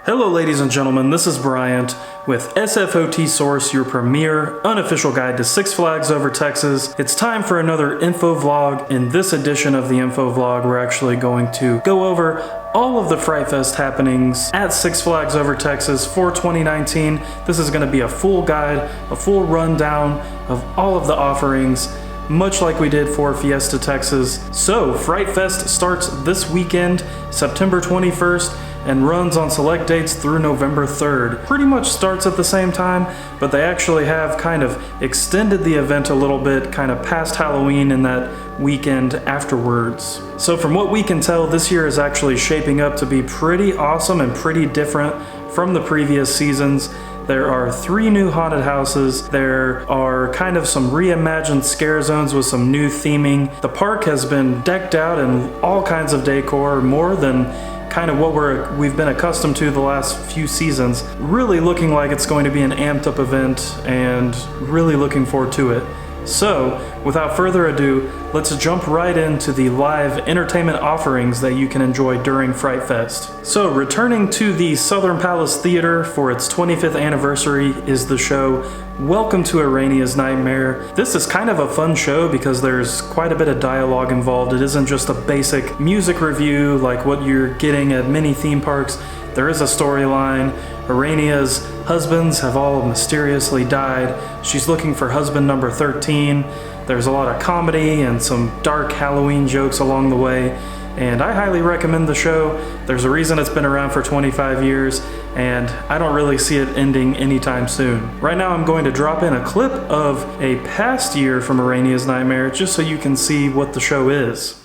Hello ladies and gentlemen, this is Bryant with SFOT Source, your premier unofficial guide to Six Flags Over Texas. It's time for another info vlog. In this edition of the info vlog, we're actually going to go over all of the Fright Fest happenings at Six Flags Over Texas for 2019. This is going to be a full guide, a full rundown of all of the offerings, much like we did for Fiesta Texas. So, Fright Fest starts this weekend, September 21st, and runs on select dates through November 3rd. Pretty much starts at the same time, but they actually have kind of extended the event a little bit, kind of past Halloween in that weekend afterwards. So from what we can tell, this year is actually shaping up to be pretty awesome and pretty different from the previous seasons. There are 3 new haunted houses. There are kind of some reimagined scare zones with some new theming. The park has been decked out in all kinds of decor, more than kind of what we've been accustomed to the last few seasons. Really looking like it's going to be an amped up event and really looking forward to it. So, without further ado, let's jump right into the live entertainment offerings that you can enjoy during Fright Fest. So, returning to the Southern Palace Theater for its 25th anniversary is the show Welcome to Arania's Nightmare. This is kind of a fun show because there's quite a bit of dialogue involved. It isn't just a basic music review like what you're getting at many theme parks. There is a storyline. Arania's husbands have all mysteriously died. She's looking for husband number 13. There's a lot of comedy and some dark Halloween jokes along the way, and I highly recommend the show. There's a reason it's been around for 25 years, and I don't really see it ending anytime soon. Right now I'm going to drop in a clip of a past year from Arania's Nightmare just so you can see what the show is.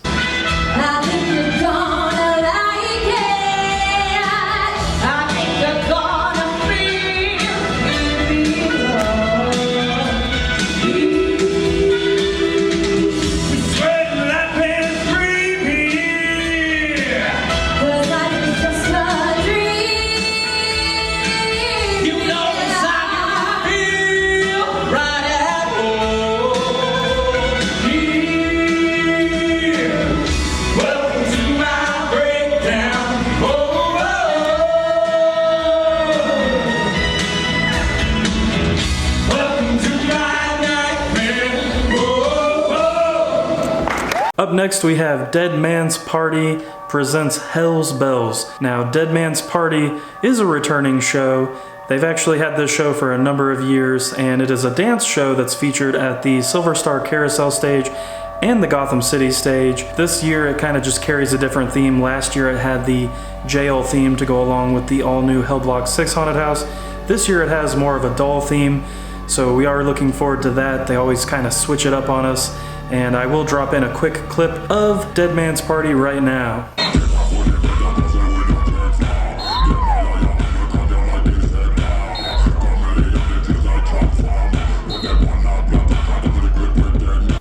Up next we have Dead Man's Party presents Hell's Bells. Now, Dead Man's Party is a returning show. They've actually had this show for a number of years, and it is a dance show that's featured at the Silver Star Carousel stage and the Gotham City stage. This year it kind of just carries a different theme. Last year it had the jail theme to go along with the all-new Hell Block 6 haunted house. This year it has more of a doll theme, so we are looking forward to that. They always kind of switch it up on us. And I will drop in a quick clip of Dead Man's Party right now.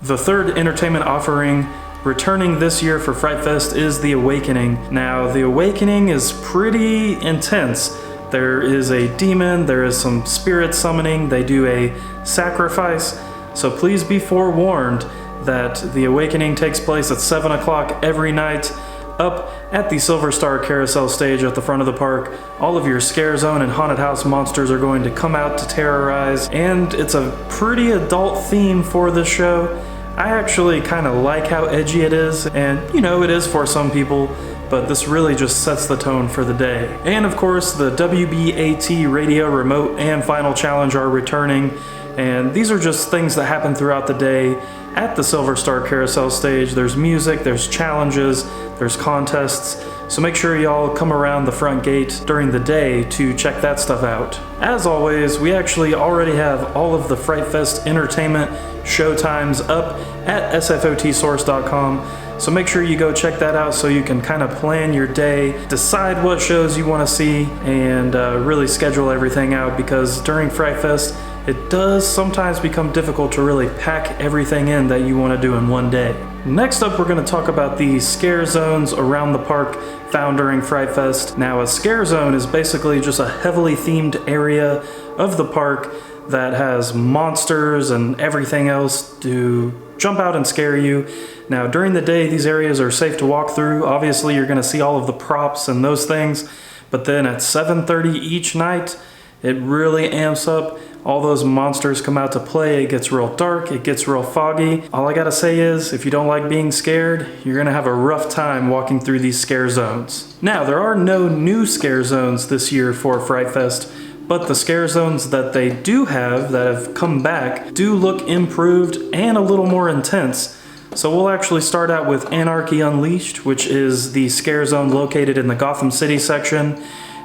The third entertainment offering returning this year for Fright Fest is The Awakening. Now, The Awakening is pretty intense. There is a demon, there is some spirit summoning, they do a sacrifice, so please be forewarned that The Awakening takes place at 7 o'clock every night up at the Silver Star Carousel stage at the front of the park. All of your scare zone and haunted house monsters are going to come out to terrorize, and it's a pretty adult theme for this show. I actually kind of like how edgy it is, and you know, it is for some people, but this really just sets the tone for the day. And of course, the WBAT Radio Remote and Final Challenge are returning, and these are just things that happen throughout the day at the Silver Star Carousel stage. There's music, there's challenges, there's contests, so make sure y'all come around the front gate during the day to check that stuff out. As always, we actually already have all of the Fright Fest entertainment showtimes up at sfotsource.com, so make sure you go check that out so you can kind of plan your day, decide what shows you want to see, and really schedule everything out, because during Fright Fest it does sometimes become difficult to really pack everything in that you want to do in one day. Next up, we're going to talk about the scare zones around the park found during Fright Fest. Now, a scare zone is basically just a heavily themed area of the park that has monsters and everything else to jump out and scare you. Now, during the day, these areas are safe to walk through. Obviously, you're going to see all of the props and those things, but then at 7:30 each night, it really amps up. All those monsters come out to play. It gets real dark, it gets real foggy. All I gotta say is, if you don't like being scared, you're gonna have a rough time walking through these scare zones. Now, there are no new scare zones this year for Fright Fest, but the scare zones that they do have, that have come back, do look improved and a little more intense. So we'll actually start out with Anarchy Unleashed, which is the scare zone located in the Gotham City section.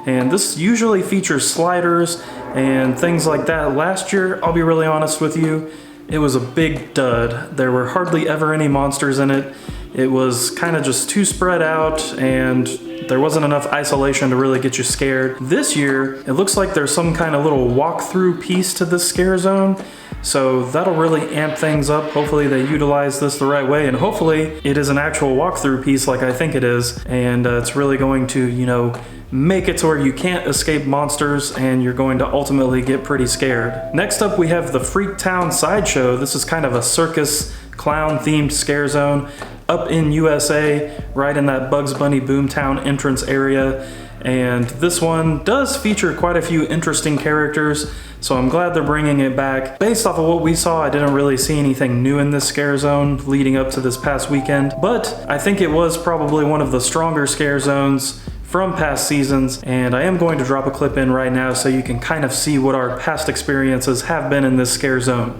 And this usually features sliders and things like that. Last year, I'll be really honest with you, it was a big dud. There were hardly ever any monsters in it. It was kind of just too spread out, and there wasn't enough isolation to really get you scared. This year, it looks like there's some kind of little walkthrough piece to this scare zone, so that'll really amp things up. Hopefully they utilize this the right way, and hopefully it is an actual walkthrough piece like I think it is, and it's really going to, you know, make it to where you can't escape monsters and you're going to ultimately get pretty scared. Next up, we have the Freak Town Sideshow. This is kind of a circus clown themed scare zone up in USA, right in that Bugs Bunny Boomtown entrance area. And this one does feature quite a few interesting characters, so I'm glad they're bringing it back. Based off of what we saw, I didn't really see anything new in this scare zone leading up to this past weekend, but I think it was probably one of the stronger scare zones from past seasons, and I am going to drop a clip in right now so you can kind of see what our past experiences have been in this scare zone.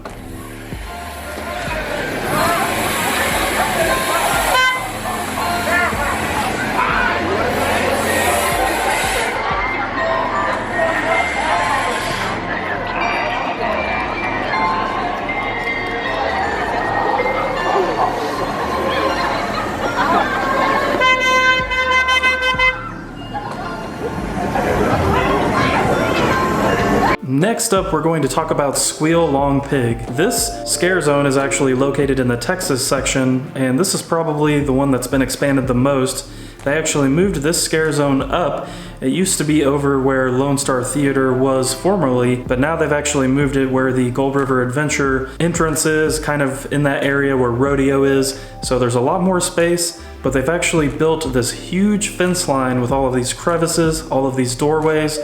Next up, we're going to talk about Squeal Long Pig. This scare zone is actually located in the Texas section, and this is probably the one that's been expanded the most. They actually moved this scare zone up. It used to be over where Lone Star Theater was formerly, but now they've actually moved it where the Gold River Adventure entrance is, kind of in that area where Rodeo is. So there's a lot more space, but they've actually built this huge fence line with all of these crevices, all of these doorways,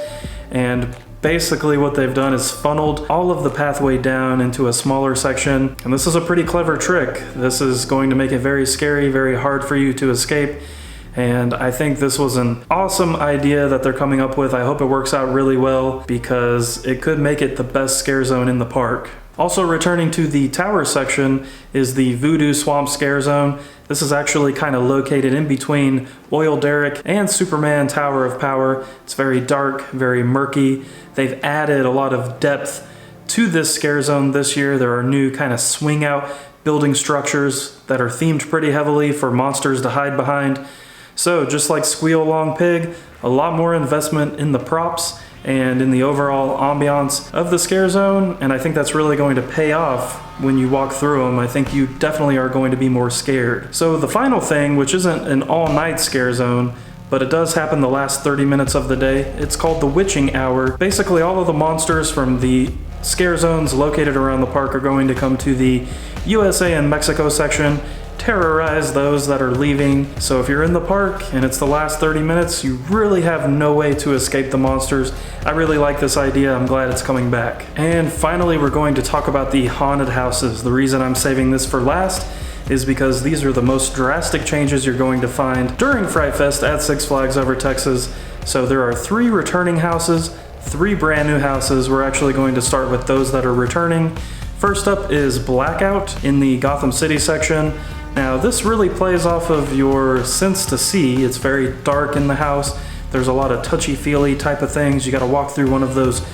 and basically what they've done is funneled all of the pathway down into a smaller section, and this is a pretty clever trick. This is going to make it very scary, very hard for you to escape, and I think this was an awesome idea that they're coming up with. I hope it works out really well because it could make it the best scare zone in the park. Also returning to the tower section is the Voodoo Swamp Scare Zone. This is actually kind of located in between Oil Derrick and Superman Tower of Power. It's very dark, very murky. They've added a lot of depth to this scare zone this year. There are new kind of swing out building structures that are themed pretty heavily for monsters to hide behind. So just like Squeal Long Pig, a lot more investment in the props and in the overall ambiance of the scare zone, and I think that's really going to pay off when you walk through them. I think you definitely are going to be more scared. So the final thing, which isn't an all-night scare zone, but it does happen the last 30 minutes of the day, it's called the Witching Hour. Basically all of the monsters from the scare zones located around the park are going to come to the USA and Mexico section, terrorize those that are leaving. So if you're in the park and it's the last 30 minutes, you really have no way to escape the monsters. I really like this idea. I'm glad it's coming back. And finally, we're going to talk about the haunted houses. The reason I'm saving this for last is because these are the most drastic changes you're going to find during Fright Fest at Six Flags Over Texas. So there are 3 returning houses, 3 brand new houses. We're actually going to start with those that are returning. First up is Blackout in the Gotham City section. Now this really plays off of your sense to see. It's very dark in the house. There's a lot of touchy-feely type of things. You gotta walk through one of those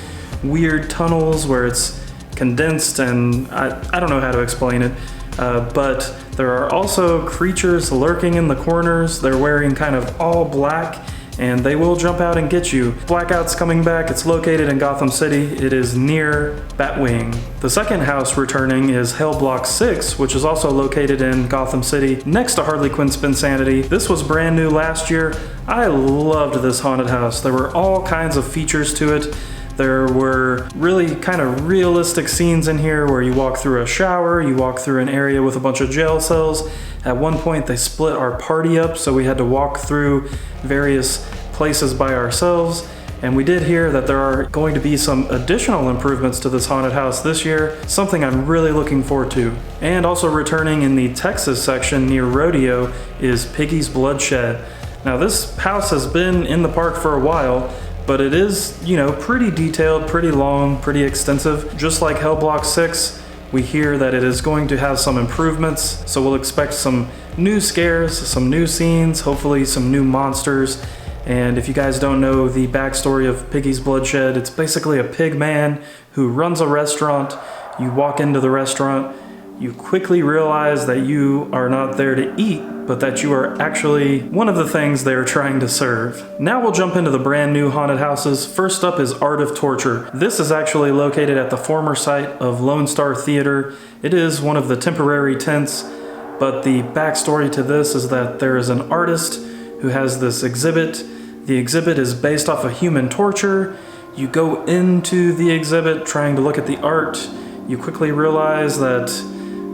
weird tunnels where it's condensed, and I don't know how to explain it. But there are also creatures lurking in the corners. They're wearing kind of all black, and they will jump out and get you. Blackout's coming back. It's located in Gotham City. It is near Batwing. The second house returning is Hell Block 6, which is also located in Gotham City, next to Harley Quinn's Spinsanity. This was brand new last year. I loved this haunted house. There were all kinds of features to it. There were really kind of realistic scenes in here where you walk through a shower, you walk through an area with a bunch of jail cells. At one point they split our party up, so we had to walk through various places by ourselves. And we did hear that there are going to be some additional improvements to this haunted house this year, something I'm really looking forward to. And also returning in the Texas section near Rodeo is Piggy's Bloodshed. Now this house has been in the park for a while, but it is, pretty detailed, pretty long, pretty extensive. Just like Hell Block 6, we hear that it is going to have some improvements, so we'll expect some new scares, some new scenes, hopefully some new monsters. And if you guys don't know the backstory of Piggy's Bloodshed, it's basically a pig man who runs a restaurant. You walk into the restaurant, you quickly realize that you are not there to eat, but that you are actually one of the things they're trying to serve. Now we'll jump into the brand new haunted houses. First up is Art of Torture. This is actually located at the former site of Lone Star Theater. It is one of the temporary tents, but the backstory to this is that there is an artist who has this exhibit. The exhibit is based off of human torture. You go into the exhibit trying to look at the art. You quickly realize that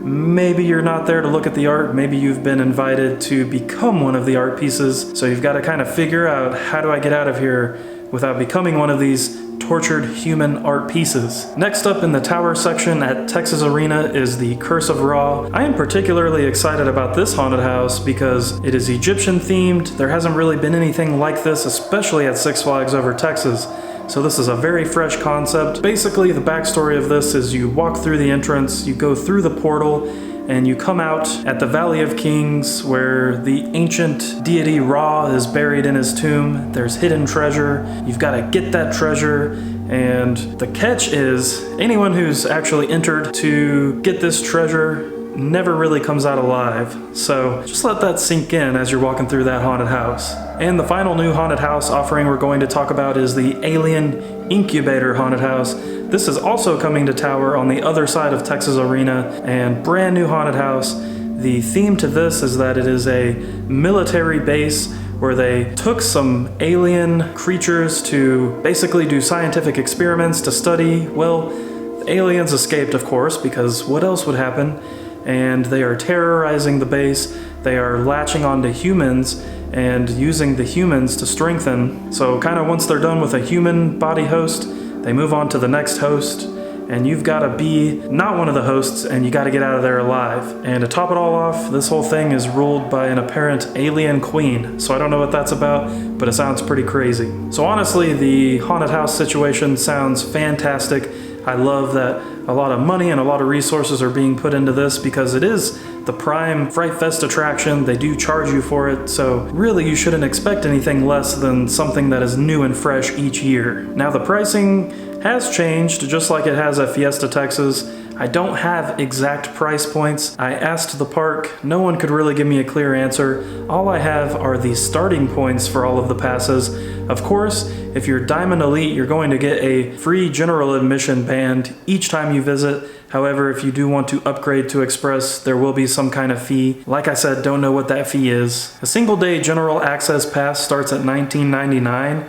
maybe you're not there to look at the art. Maybe you've been invited to become one of the art pieces. So you've got to kind of figure out, how do I get out of here without becoming one of these tortured human art pieces? Next up in the tower section at Texas Arena is the Curse of Ra. I am particularly excited about this haunted house because it is Egyptian themed. There hasn't really been anything like this, especially at Six Flags Over Texas. So this is a very fresh concept. Basically, the backstory of this is you walk through the entrance, you go through the portal, and you come out at the Valley of Kings where the ancient deity Ra is buried in his tomb. There's hidden treasure. You've got to get that treasure. And the catch is anyone who's actually entered to get this treasure never really comes out alive. So just let that sink in as you're walking through that haunted house. And the final new haunted house offering we're going to talk about is the Alien Incubator Haunted House. This is also coming to tower on the other side of Texas Arena, and brand new haunted house. The theme to this is that it is a military base where they took some alien creatures to basically do scientific experiments to study. Well, the aliens escaped, of course, because what else would happen? And they are terrorizing the base. They are latching onto humans and using the humans to strengthen. So kind of once they're done with a human body host, they move on to the next host, and you've got to be not one of the hosts, and you got to get out of there alive. And to top it all off, this whole thing is ruled by an apparent alien queen. So I don't know what that's about, but it sounds pretty crazy. So honestly, the haunted house situation sounds fantastic. I love that a lot of money and a lot of resources are being put into this because it is the prime Fright Fest attraction. They do charge you for it, so really you shouldn't expect anything less than something that is new and fresh each year. Now the pricing has changed, just like it has at Fiesta Texas. I don't have exact price points. I asked the park, no one could really give me a clear answer. All I have are the starting points for all of the passes. Of course, if you're Diamond Elite, you're going to get a free general admission band each time you visit. However, if you do want to upgrade to Express, there will be some kind of fee. Like I said, don't know what that fee is. A single day general access pass starts at $19.99.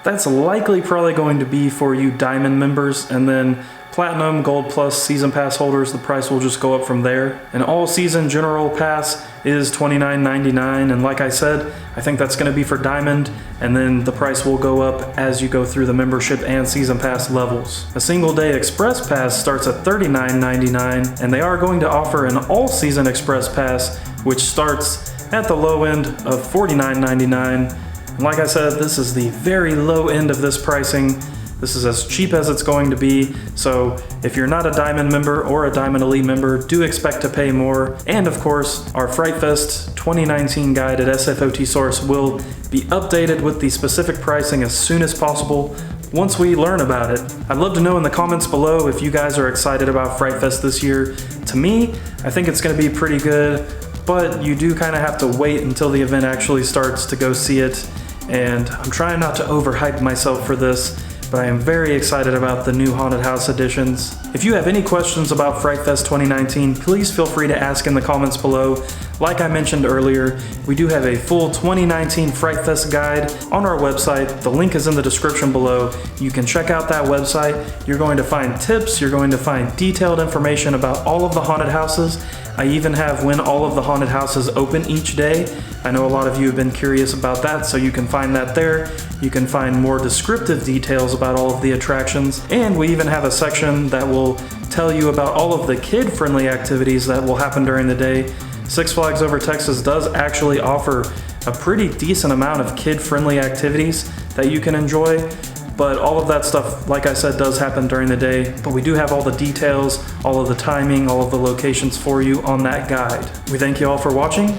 That's likely probably going to be for you Diamond members, and then Platinum, Gold Plus, Season Pass holders, the price will just go up from there. An all-season general pass is $29.99, and like I said, I think that's going to be for Diamond, and then the price will go up as you go through the membership and Season Pass levels. A single-day Express Pass starts at $39.99, and they are going to offer an all-season Express Pass, which starts at the low end of $49.99. And like I said, this is the very low end of this pricing. This is as cheap as it's going to be, so if you're not a Diamond member or a Diamond Elite member, do expect to pay more. And of course, our Fright Fest 2019 guide at SFOT Source will be updated with the specific pricing as soon as possible once we learn about it. I'd love to know in the comments below if you guys are excited about Fright Fest this year. To me, I think it's going to be pretty good, but you do kind of have to wait until the event actually starts to go see it. And I'm trying not to overhype myself for this, but I am very excited about the new haunted house additions. If you have any questions about Fright Fest 2019, please feel free to ask in the comments below. Like I mentioned earlier, we do have a full 2019 Fright Fest guide on our website. The link is in the description below. You can check out that website. You're going to find tips, you're going to find detailed information about all of the haunted houses. I even have when all of the haunted houses open each day. I know a lot of you have been curious about that, so you can find that there. You can find more descriptive details about all of the attractions, and we even have a section that will tell you about all of the kid-friendly activities that will happen during the day. Six Flags Over Texas does actually offer a pretty decent amount of kid-friendly activities that you can enjoy, but all of that stuff, like I said, does happen during the day. But we do have all the details, all of the timing, all of the locations for you on that guide. We thank you all for watching,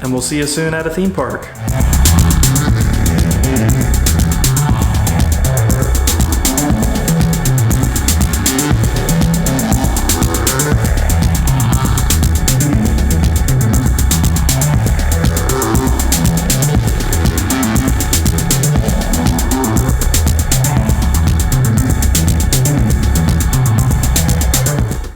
and we'll see you soon at a theme park.